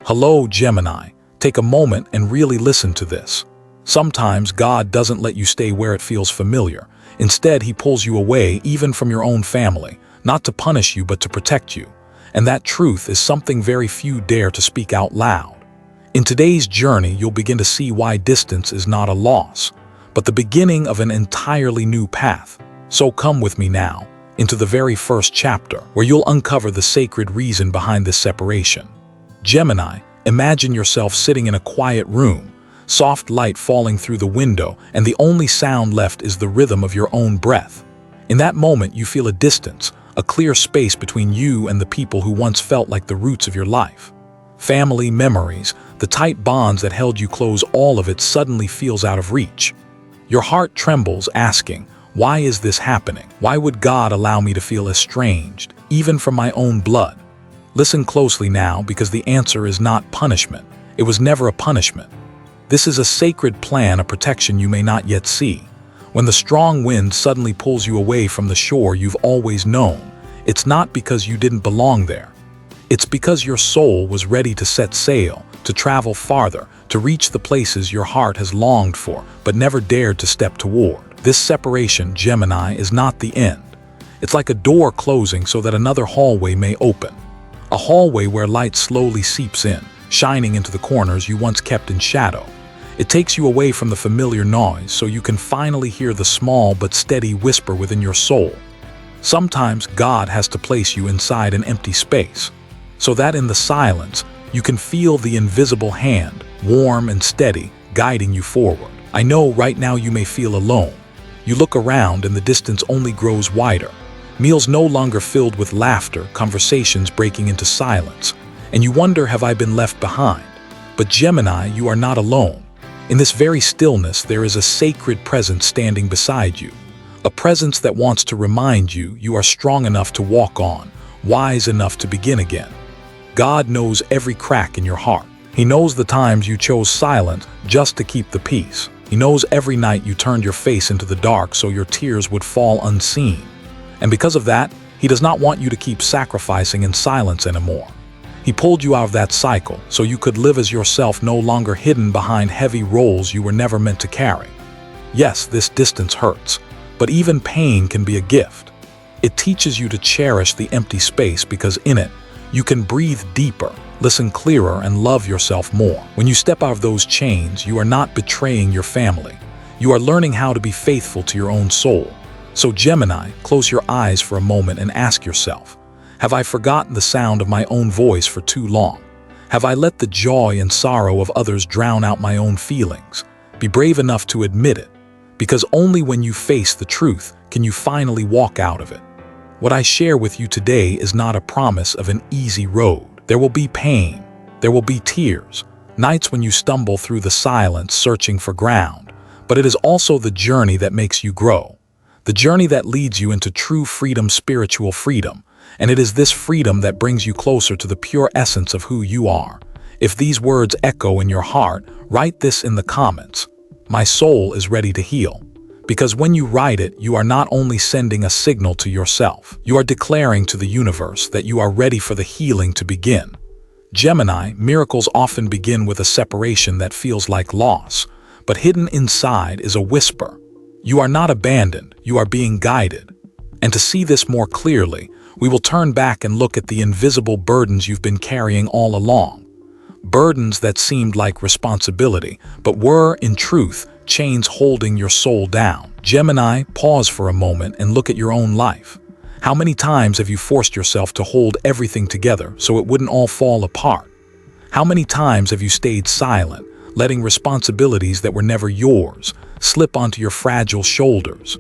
Hello, Gemini. Take a moment and really listen to this. Sometimes God doesn't let you stay where it feels familiar. Instead, He pulls you away, even from your own family, not to punish you but to protect you. And that truth is something very few dare to speak out loud. In today's journey, you'll begin to see why distance is not a loss, but the beginning of an entirely new path. So come with me now, into the very first chapter, where you'll uncover the sacred reason behind this separation. Gemini, imagine yourself sitting in a quiet room, soft light falling through the window, and the only sound left is the rhythm of your own breath. In that moment, you feel a distance, a clear space between you and the people who once felt like the roots of your life. Family memories, the tight bonds that held you close, all of it suddenly feels out of reach. Your heart trembles, asking, why is this happening? Why would God allow me to feel estranged, even from my own blood? Listen closely now, because the answer is not punishment. It was never a punishment. This is a sacred plan, a protection you may not yet see. When the strong wind suddenly pulls you away from the shore you've always known, it's not because you didn't belong there. It's because your soul was ready to set sail, to travel farther, to reach the places your heart has longed for, but never dared to step toward. This separation, Gemini, is not the end. It's like a door closing so that another hallway may open. A hallway where light slowly seeps in, shining into the corners you once kept in shadow. It takes you away from the familiar noise so you can finally hear the small but steady whisper within your soul. Sometimes God has to place you inside an empty space, so that in the silence, you can feel the invisible hand, warm and steady, guiding you forward. I know right now you may feel alone. You look around and the distance only grows wider. Meals no longer filled with laughter, conversations breaking into silence. And you wonder, have I been left behind? But Gemini, you are not alone. In this very stillness, there is a sacred presence standing beside you. A presence that wants to remind you you are strong enough to walk on, wise enough to begin again. God knows every crack in your heart. He knows the times you chose silence just to keep the peace. He knows every night you turned your face into the dark so your tears would fall unseen. And because of that, He does not want you to keep sacrificing in silence anymore. He pulled you out of that cycle so you could live as yourself, no longer hidden behind heavy roles you were never meant to carry. Yes, this distance hurts, but even pain can be a gift. It teaches you to cherish the empty space, because in it, you can breathe deeper, listen clearer, and love yourself more. When you step out of those chains, you are not betraying your family. You are learning how to be faithful to your own soul. So Gemini, close your eyes for a moment and ask yourself, have I forgotten the sound of my own voice for too long? Have I let the joy and sorrow of others drown out my own feelings? Be brave enough to admit it, because only when you face the truth can you finally walk out of it. What I share with you today is not a promise of an easy road. There will be pain, there will be tears, nights when you stumble through the silence searching for ground, but it is also the journey that makes you grow. The journey that leads you into true freedom, spiritual freedom, and it is this freedom that brings you closer to the pure essence of who you are. If these words echo in your heart, write this in the comments. My soul is ready to heal. Because when you write it, you are not only sending a signal to yourself, you are declaring to the universe that you are ready for the healing to begin. Gemini, miracles often begin with a separation that feels like loss, but hidden inside is a whisper. You are not abandoned, you are being guided. And to see this more clearly, we will turn back and look at the invisible burdens you've been carrying all along. Burdens that seemed like responsibility, but were, in truth, chains holding your soul down. Gemini, pause for a moment and look at your own life. How many times have you forced yourself to hold everything together so it wouldn't all fall apart? How many times have you stayed silent, letting responsibilities that were never yours slip onto your fragile shoulders?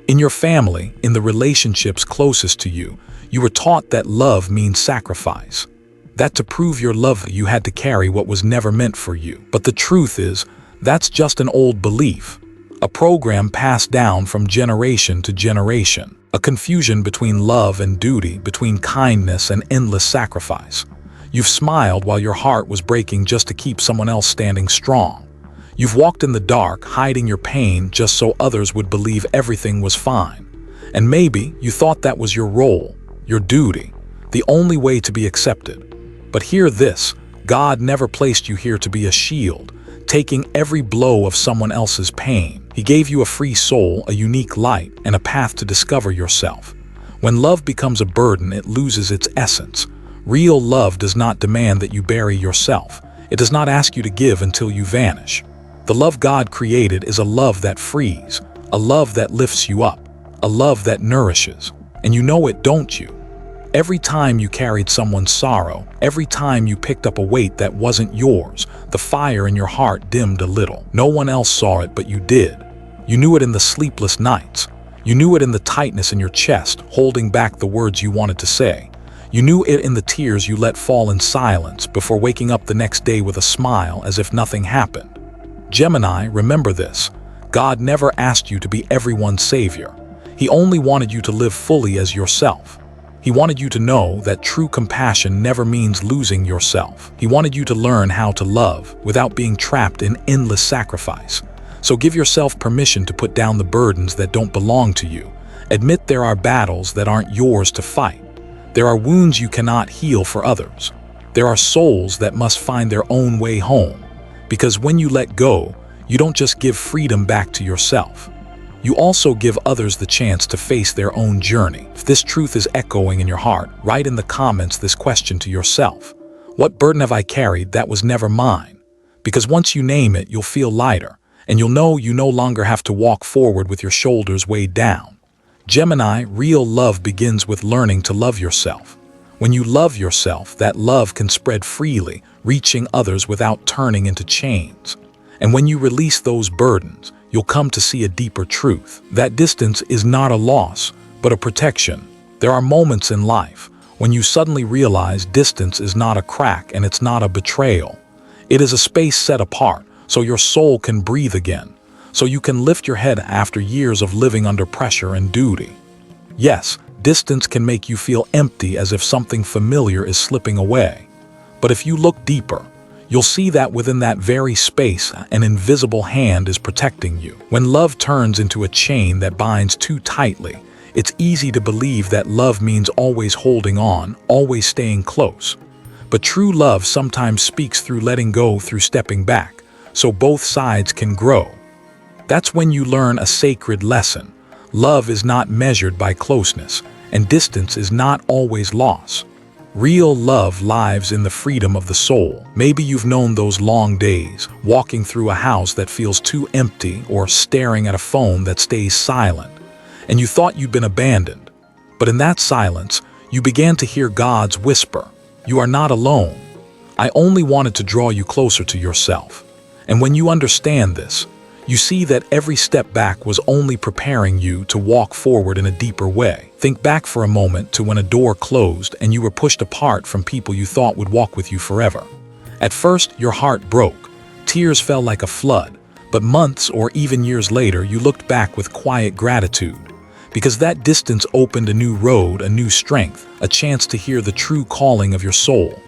In your family, in the relationships closest to you, you were taught that love means sacrifice. That to prove your love, you had to carry what was never meant for you. But the truth is, that's just an old belief, a program passed down from generation to generation, a confusion between love and duty, between kindness and endless sacrifice. You've smiled while your heart was breaking just to keep someone else standing strong. You've walked in the dark, hiding your pain just so others would believe everything was fine. And maybe you thought that was your role, your duty, the only way to be accepted. But hear this, God never placed you here to be a shield, taking every blow of someone else's pain. He gave you a free soul, a unique light, and a path to discover yourself. When love becomes a burden, it loses its essence. Real love does not demand that you bury yourself. It does not ask you to give until you vanish. The love God created is a love that frees, a love that lifts you up, a love that nourishes. And you know it, don't you? Every time you carried someone's sorrow, every time you picked up a weight that wasn't yours, the fire in your heart dimmed a little. No one else saw it, but you did. You knew it in the sleepless nights. You knew it in the tightness in your chest, holding back the words you wanted to say. You knew it in the tears you let fall in silence before waking up the next day with a smile as if nothing happened. Gemini, remember this. God never asked you to be everyone's savior. He only wanted you to live fully as yourself. He wanted you to know that true compassion never means losing yourself. He wanted you to learn how to love without being trapped in endless sacrifice. So give yourself permission to put down the burdens that don't belong to you. Admit there are battles that aren't yours to fight. There are wounds you cannot heal for others. There are souls that must find their own way home. Because when you let go, you don't just give freedom back to yourself. You also give others the chance to face their own journey. If this truth is echoing in your heart, write in the comments this question to yourself. What burden have I carried that was never mine? Because once you name it, you'll feel lighter, and you'll know you no longer have to walk forward with your shoulders weighed down. Gemini, real love begins with learning to love yourself. When you love yourself, that love can spread freely, reaching others without turning into chains. And when you release those burdens, you'll come to see a deeper truth. That distance is not a loss, but a protection. There are moments in life when you suddenly realize distance is not a crack and it's not a betrayal. It is a space set apart so your soul can breathe again, so you can lift your head after years of living under pressure and duty. Yes, distance can make you feel empty, as if something familiar is slipping away. But if you look deeper, you'll see that within that very space, an invisible hand is protecting you. When love turns into a chain that binds too tightly, it's easy to believe that love means always holding on, always staying close. But true love sometimes speaks through letting go, through stepping back, so both sides can grow. That's when you learn a sacred lesson. Love is not measured by closeness, and distance is not always loss. Real love lives in the freedom of the soul. Maybe you've known those long days, walking through a house that feels too empty or staring at a phone that stays silent, and you thought you'd been abandoned. But in that silence, you began to hear God's whisper, "You are not alone. I only wanted to draw you closer to yourself." And when you understand this, you see that every step back was only preparing you to walk forward in a deeper way. Think back for a moment to when a door closed and you were pushed apart from people you thought would walk with you forever. At first, your heart broke. Tears fell like a flood. But months or even years later, you looked back with quiet gratitude. Because that distance opened a new road, a new strength, a chance to hear the true calling of your soul.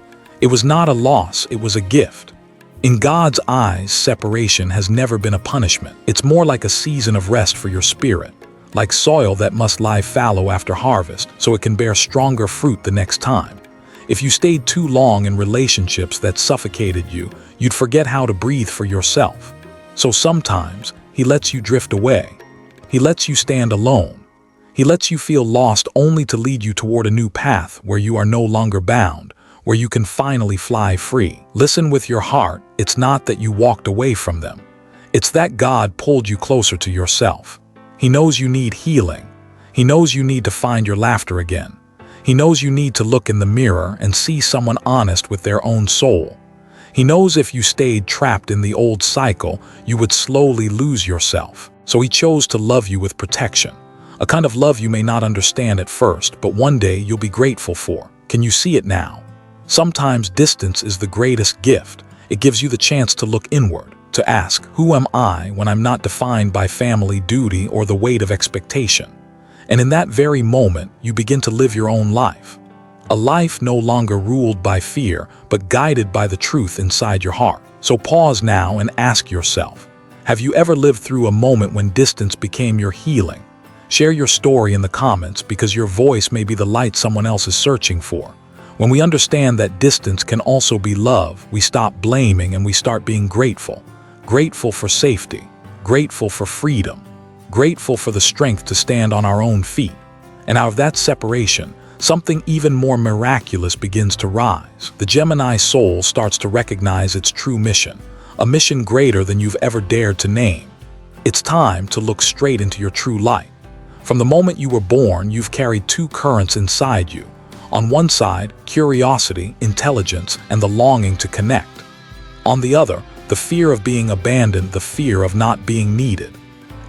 It was not a loss, it was a gift. In God's eyes, separation has never been a punishment. It's more like a season of rest for your spirit, like soil that must lie fallow after harvest so it can bear stronger fruit the next time. If you stayed too long in relationships that suffocated you, you'd forget how to breathe for yourself. So sometimes, He lets you drift away. He lets you stand alone. He lets you feel lost only to lead you toward a new path where you are no longer bound, where you can finally fly free. Listen with your heart. It's not that you walked away from them. It's that God pulled you closer to yourself. He knows you need healing. He knows you need to find your laughter again. He knows you need to look in the mirror and see someone honest with their own soul. He knows if you stayed trapped in the old cycle, you would slowly lose yourself. So He chose to love you with protection. A kind of love you may not understand at first, but one day you'll be grateful for. Can you see it now? Sometimes distance is the greatest gift. It gives you the chance to look inward, to ask, who am I when I'm not defined by family, duty, or the weight of expectation? And in that very moment, you begin to live your own life. A life no longer ruled by fear, but guided by the truth inside your heart. So pause now and ask yourself, have you ever lived through a moment when distance became your healing? Share your story in the comments, because your voice may be the light someone else is searching for. When we understand that distance can also be love, we stop blaming and we start being grateful. Grateful for safety, grateful for freedom, grateful for the strength to stand on our own feet. And out of that separation, something even more miraculous begins to rise. The Gemini soul starts to recognize its true mission, a mission greater than you've ever dared to name. It's time to look straight into your true light. From the moment you were born, you've carried two currents inside you. On one side, curiosity, intelligence, and the longing to connect. On the other, the fear of being abandoned, the fear of not being needed.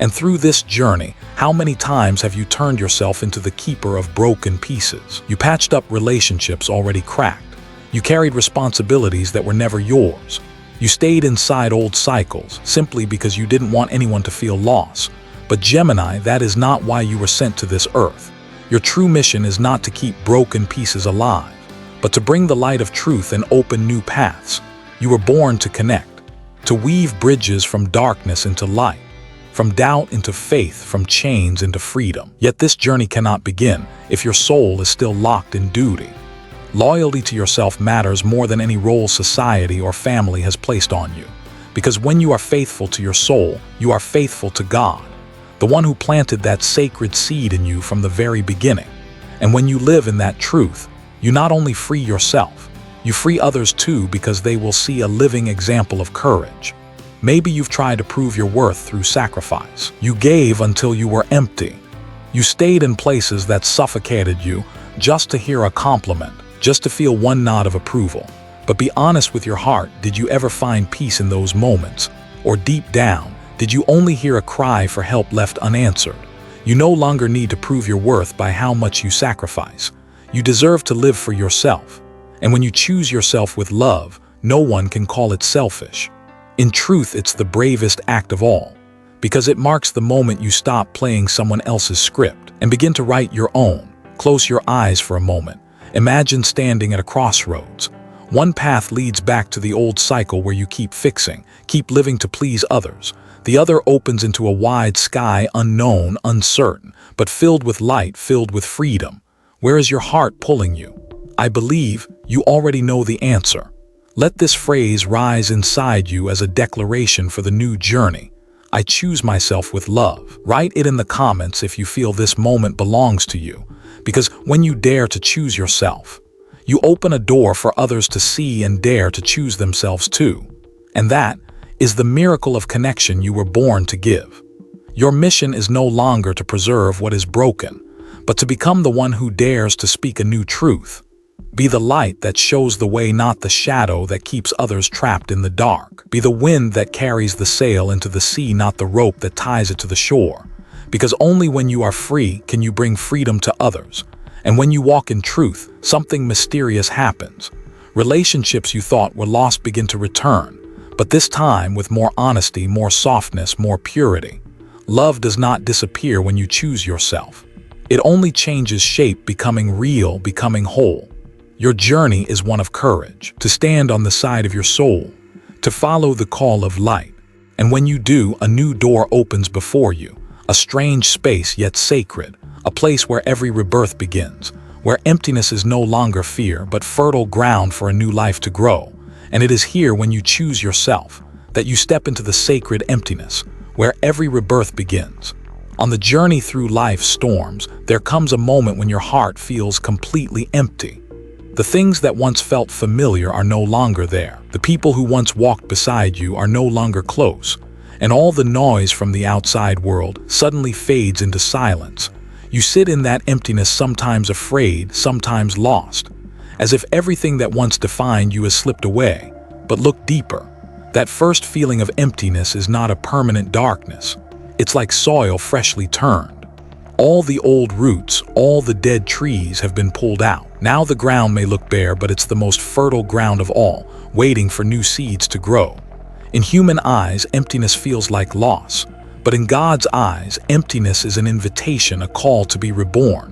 And through this journey, how many times have you turned yourself into the keeper of broken pieces? You patched up relationships already cracked. You carried responsibilities that were never yours. You stayed inside old cycles simply because you didn't want anyone to feel loss. But Gemini, that is not why you were sent to this earth. Your true mission is not to keep broken pieces alive, but to bring the light of truth and open new paths. You were born to connect, to weave bridges from darkness into light, from doubt into faith, from chains into freedom. Yet this journey cannot begin if your soul is still locked in duty. Loyalty to yourself matters more than any role society or family has placed on you, because when you are faithful to your soul, you are faithful to God, the one who planted that sacred seed in you from the very beginning. And when you live in that truth, you not only free yourself, you free others too, because they will see a living example of courage. Maybe you've tried to prove your worth through sacrifice. You gave until you were empty. You stayed in places that suffocated you just to hear a compliment, just to feel one nod of approval. But be honest with your heart, did you ever find peace in those moments? Or deep down, did you only hear a cry for help left unanswered? You no longer need to prove your worth by how much you sacrifice. You deserve to live for yourself. And when you choose yourself with love, no one can call it selfish. In truth, it's the bravest act of all, because it marks the moment you stop playing someone else's script and begin to write your own. Close your eyes for a moment. Imagine standing at a crossroads. One path leads back to the old cycle where you keep fixing, keep living to please others. The other opens into a wide sky, unknown, uncertain, but filled with light, filled with freedom. Where is your heart pulling you? I believe you already know the answer. Let this phrase rise inside you as a declaration for the new journey. I choose myself with love. Write it in the comments if you feel this moment belongs to you, because when you dare to choose yourself, you open a door for others to see and dare to choose themselves too. And that is the miracle of connection you were born to give. Your mission is no longer to preserve what is broken, but to become the one who dares to speak a new truth. Be the light that shows the way, not the shadow that keeps others trapped in the dark. Be the wind that carries the sail into the sea, not the rope that ties it to the shore. Because only when you are free can you bring freedom to others. And when you walk in truth, something mysterious happens. Relationships you thought were lost begin to return, but this time with more honesty, more softness, more purity. Love does not disappear when you choose yourself. It only changes shape, becoming real, becoming whole. Your journey is one of courage, to stand on the side of your soul, to follow the call of light. And when you do, a new door opens before you, a strange space yet sacred, a place where every rebirth begins, where emptiness is no longer fear, but fertile ground for a new life to grow. And it is here, when you choose yourself, that you step into the sacred emptiness, where every rebirth begins. On the journey through life's storms, there comes a moment when your heart feels completely empty. The things that once felt familiar are no longer there. The people who once walked beside you are no longer close, and all the noise from the outside world suddenly fades into silence. You sit in that emptiness, sometimes afraid, sometimes lost, as if everything that once defined you has slipped away. But look deeper. That first feeling of emptiness is not a permanent darkness. It's like soil freshly turned. All the old roots, all the dead trees have been pulled out. Now the ground may look bare, but it's the most fertile ground of all, waiting for new seeds to grow. In human eyes, emptiness feels like loss. But in God's eyes, emptiness is an invitation, a call to be reborn.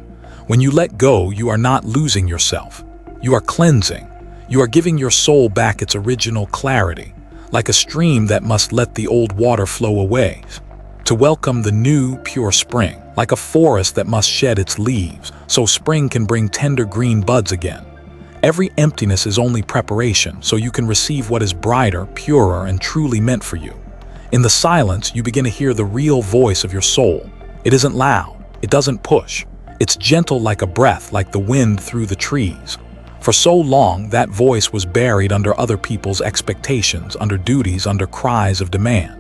When you let go, you are not losing yourself. You are cleansing. You are giving your soul back its original clarity, like a stream that must let the old water flow away, to welcome the new, pure spring, like a forest that must shed its leaves, so spring can bring tender green buds again. Every emptiness is only preparation, so you can receive what is brighter, purer, and truly meant for you. In the silence, you begin to hear the real voice of your soul. It isn't loud. It doesn't push. It's gentle like a breath, like the wind through the trees. For so long, that voice was buried under other people's expectations, under duties, under cries of demand.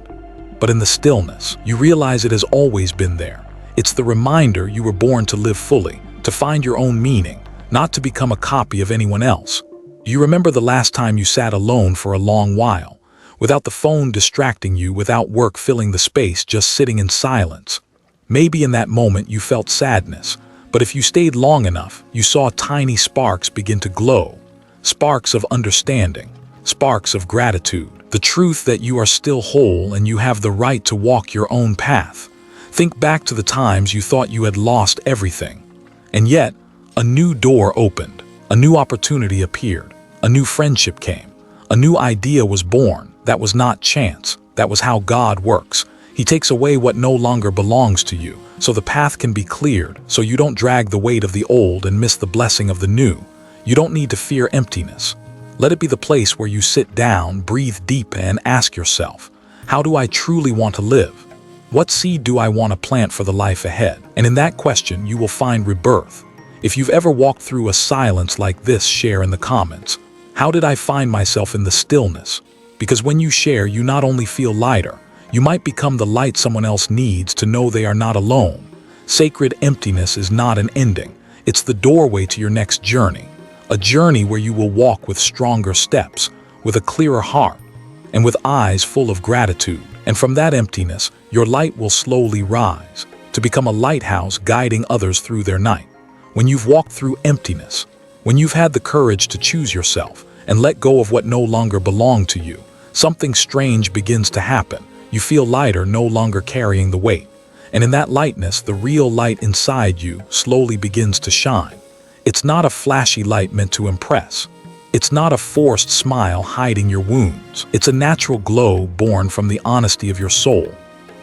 But in the stillness, you realize it has always been there. It's the reminder you were born to live fully, to find your own meaning, not to become a copy of anyone else. Do you remember the last time you sat alone for a long while, without the phone distracting you, without work filling the space, just sitting in silence? Maybe in that moment you felt sadness, but if you stayed long enough, you saw tiny sparks begin to glow. Sparks of understanding, sparks of gratitude, the truth that you are still whole and you have the right to walk your own path. Think back to the times you thought you had lost everything. And yet, a new door opened, a new opportunity appeared, a new friendship came, a new idea was born. That was not chance. That was how God works. He takes away what no longer belongs to you, so the path can be cleared, so you don't drag the weight of the old and miss the blessing of the new. You don't need to fear emptiness. Let it be the place where you sit down, breathe deep, and ask yourself, how do I truly want to live? What seed do I want to plant for the life ahead? And in that question, you will find rebirth. If you've ever walked through a silence like this, share in the comments. How did I find myself in the stillness? Because when you share, you not only feel lighter, you might become the light someone else needs to know they are not alone. Sacred emptiness is not an ending. It's the doorway to your next journey. A journey where you will walk with stronger steps, with a clearer heart, and with eyes full of gratitude. And from that emptiness, your light will slowly rise, to become a lighthouse guiding others through their night. When you've walked through emptiness, when you've had the courage to choose yourself and let go of what no longer belonged to you, something strange begins to happen. You feel lighter, no longer carrying the weight. And in that lightness, the real light inside you slowly begins to shine. It's not a flashy light meant to impress. It's not a forced smile hiding your wounds. It's a natural glow born from the honesty of your soul.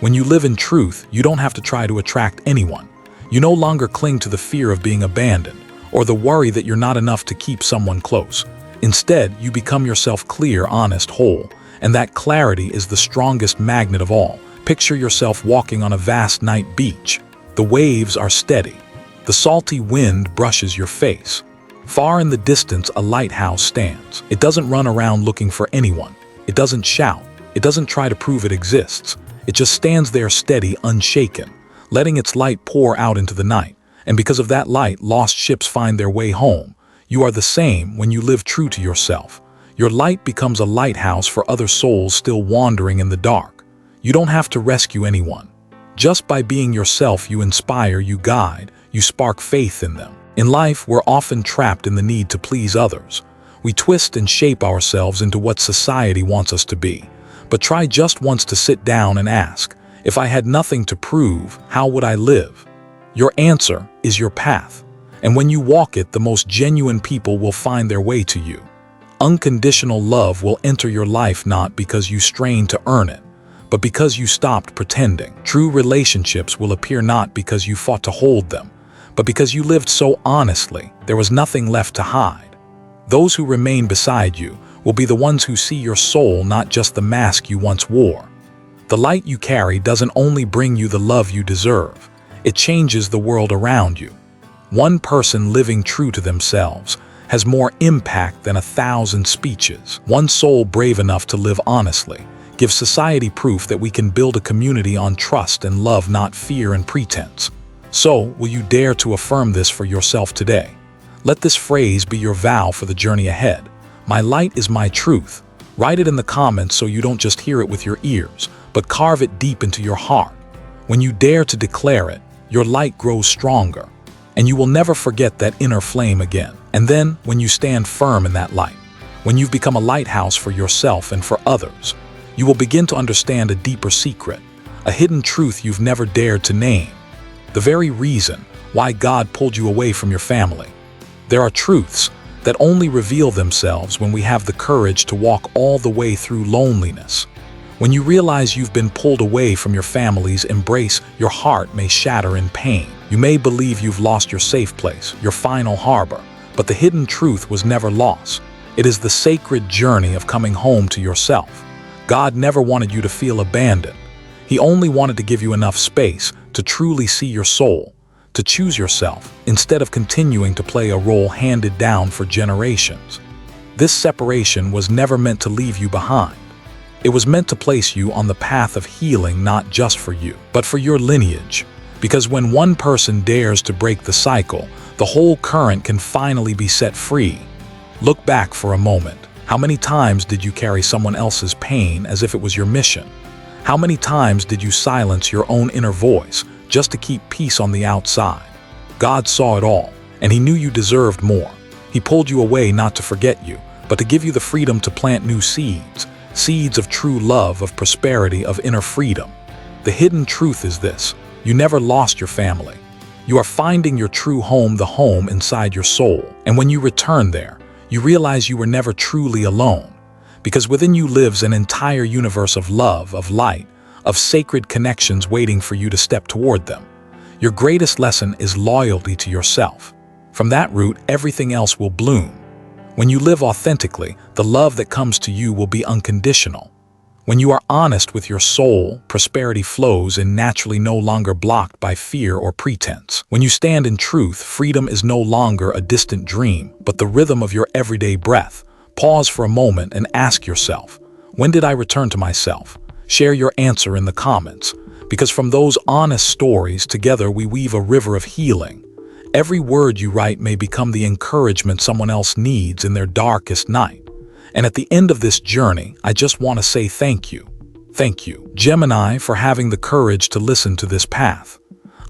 When you live in truth, you don't have to try to attract anyone. You no longer cling to the fear of being abandoned or the worry that you're not enough to keep someone close. Instead, you become yourself clear, honest, whole, and that clarity is the strongest magnet of all. Picture yourself walking on a vast night beach. The waves are steady. The salty wind brushes your face. Far in the distance, a lighthouse stands. It doesn't run around looking for anyone. It doesn't shout. It doesn't try to prove it exists. It just stands there steady, unshaken, letting its light pour out into the night. And because of that light, lost ships find their way home. You are the same when you live true to yourself. Your light becomes a lighthouse for other souls still wandering in the dark. You don't have to rescue anyone. Just by being yourself, you inspire, you guide, you spark faith in them. In life, we're often trapped in the need to please others. We twist and shape ourselves into what society wants us to be. But try just once to sit down and ask, if I had nothing to prove, how would I live? Your answer is your path. And when you walk it, the most genuine people will find their way to you. Unconditional love will enter your life not because you strained to earn it, but because you stopped pretending. True relationships will appear not because you fought to hold them, but because you lived so honestly, there was nothing left to hide. Those who remain beside you will be the ones who see your soul, not just the mask you once wore. The light you carry doesn't only bring you the love you deserve, it changes the world around you. One person living true to themselves has more impact than 1,000 speeches. One soul brave enough to live honestly gives society proof that we can build a community on trust and love, not fear and pretense. So, will you dare to affirm this for yourself today? Let this phrase be your vow for the journey ahead. My light is my truth. Write it in the comments so you don't just hear it with your ears, but carve it deep into your heart. When you dare to declare it, your light grows stronger, and you will never forget that inner flame again. And then, when you stand firm in that light, when you've become a lighthouse for yourself and for others, you will begin to understand a deeper secret, a hidden truth you've never dared to name. The very reason why God pulled you away from your family. There are truths that only reveal themselves when we have the courage to walk all the way through loneliness. When you realize you've been pulled away from your family's embrace, your heart may shatter in pain. You may believe you've lost your safe place, your final harbor. But the hidden truth was never lost. It is the sacred journey of coming home to yourself. God never wanted you to feel abandoned. He only wanted to give you enough space to truly see your soul, to choose yourself, instead of continuing to play a role handed down for generations. This separation was never meant to leave you behind. It was meant to place you on the path of healing, not just for you, but for your lineage. Because when one person dares to break the cycle, the whole current can finally be set free. Look back for a moment. How many times did you carry someone else's pain as if it was your mission? How many times did you silence your own inner voice just to keep peace on the outside? God saw it all, and He knew you deserved more. He pulled you away not to forget you, but to give you the freedom to plant new seeds, seeds of true love, of prosperity, of inner freedom. The hidden truth is this: you never lost your family. You are finding your true home, the home inside your soul. And when you return there, you realize you were never truly alone, because within you lives an entire universe of love, of light, of sacred connections waiting for you to step toward them. Your greatest lesson is loyalty to yourself. From that root, everything else will bloom. When you live authentically, the love that comes to you will be unconditional. When you are honest with your soul, prosperity flows and naturally no longer blocked by fear or pretense. When you stand in truth, freedom is no longer a distant dream, but the rhythm of your everyday breath. Pause for a moment and ask yourself, when did I return to myself? Share your answer in the comments, because from those honest stories, together we weave a river of healing. Every word you write may become the encouragement someone else needs in their darkest night. And at the end of this journey, I just want to say thank you. Thank you, Gemini, for having the courage to listen to this path.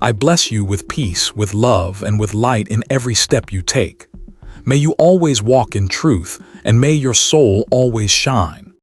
I bless you with peace, with love, and with light in every step you take. May you always walk in truth, and may your soul always shine.